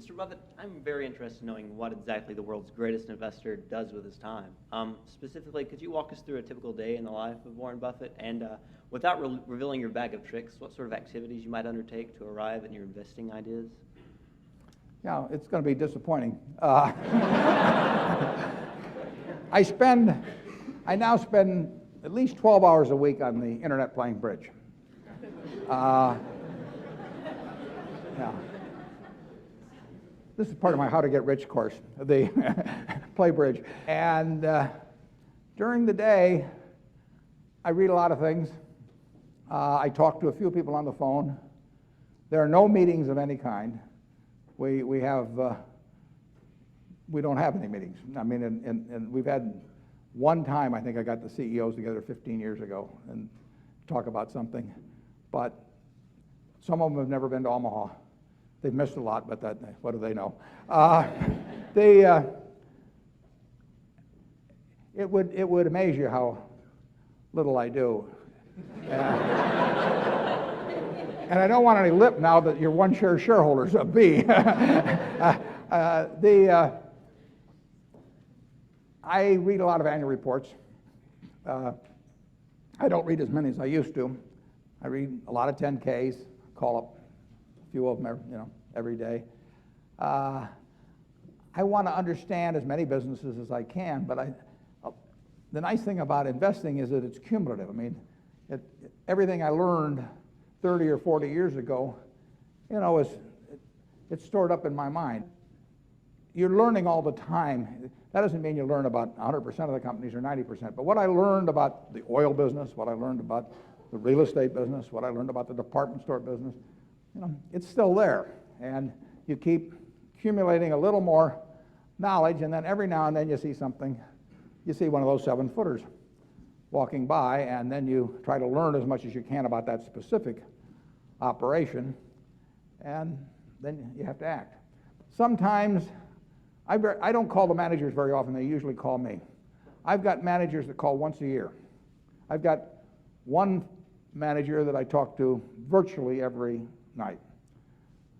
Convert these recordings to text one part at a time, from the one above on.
Mr. Buffett, I'm very interested in knowing what exactly the world's greatest investor does with his time. Specifically, could you walk us through a typical day in the life of Warren Buffett? And without revealing your bag of tricks, what sort of activities you might undertake to arrive at your investing ideas? Yeah, it's going to be disappointing. I now spend at least 12 hours a week on the internet playing bridge. Yeah. This is part of my How to Get Rich course, the play bridge. And during the day, I read a lot of things. I talk to a few people on the phone. There are no meetings of any kind. We don't have any meetings. I mean, and we've had one time, I think I got the CEOs together 15 years ago and talk about something. But some of them have never been to Omaha. They've missed a lot, but what do they know? It would amaze you how little I do. And I don't want any lip now that you're one share shareholders of B. I read a lot of annual reports. I don't read as many as I used to. I read a lot of 10Ks, call up a few of them every day. I want to understand as many businesses as I can, but the nice thing about investing is that it's cumulative. I mean, everything I learned 30 or 40 years ago, it's stored up in my mind. You're learning all the time. That doesn't mean you learn about 100% of the companies or 90%, but what I learned about the oil business, what I learned about the real estate business, what I learned about the department store business, it's still there. And you keep accumulating a little more knowledge, and then every now and then you see something. You see one of those 7-footers walking by, and then you try to learn as much as you can about that specific operation, and then you have to act. Sometimes, I don't call the managers very often. They usually call me. I've got managers that call once a year. I've got one manager that I talk to virtually every night.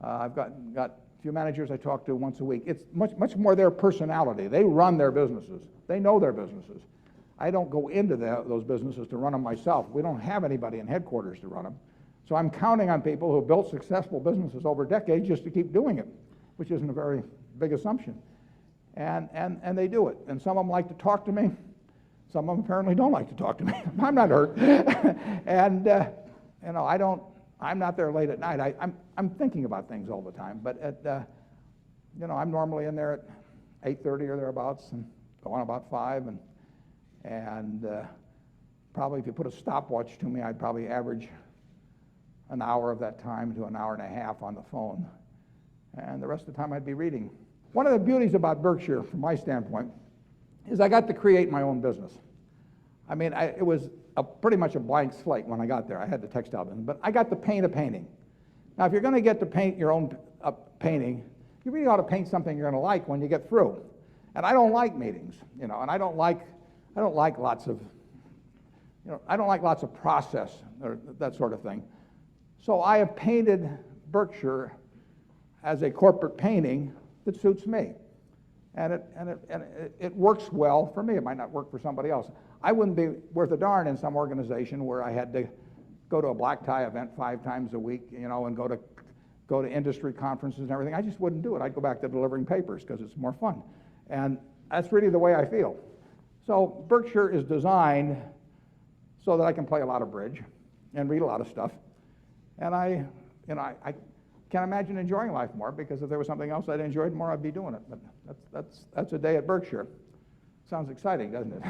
I've got a few managers I talk to once a week. It's much more their personality. They run their businesses. They know their businesses. I don't go into those businesses to run them myself. We don't have anybody in headquarters to run them. So I'm counting on people who built successful businesses over decades just to keep doing it, which isn't a very big assumption. And they do it. And some of them like to talk to me. Some of them apparently don't like to talk to me. I'm not hurt. And I'm not there late at night. I'm thinking about things all the time. But I'm normally in there at 8:30 or thereabouts and go on about 5. And probably if you put a stopwatch to me, I'd probably average an hour of that time to an hour and a half on the phone. And the rest of the time I'd be reading. One of the beauties about Berkshire, from my standpoint, is I got to create my own business. I mean, it was pretty much a blank slate when I got there. I had the textile business, but I got to paint a painting. Now, if you're going to get to paint your own painting, you really ought to paint something you're going to like when you get through. And I don't like meetings, and I don't like lots of process or that sort of thing. So I have painted Berkshire as a corporate painting that suits me, and it works well for me. It might not work for somebody else. I wouldn't be worth a darn in some organization where I had to go to a black tie event 5 times a week, and go to industry conferences and everything. I just wouldn't do it. I'd go back to delivering papers because it's more fun, and that's really the way I feel. So Berkshire is designed so that I can play a lot of bridge and read a lot of stuff, and I can't imagine enjoying life more, because if there was something else I'd enjoyed more, I'd be doing it. But that's a day at Berkshire. Sounds exciting, doesn't it?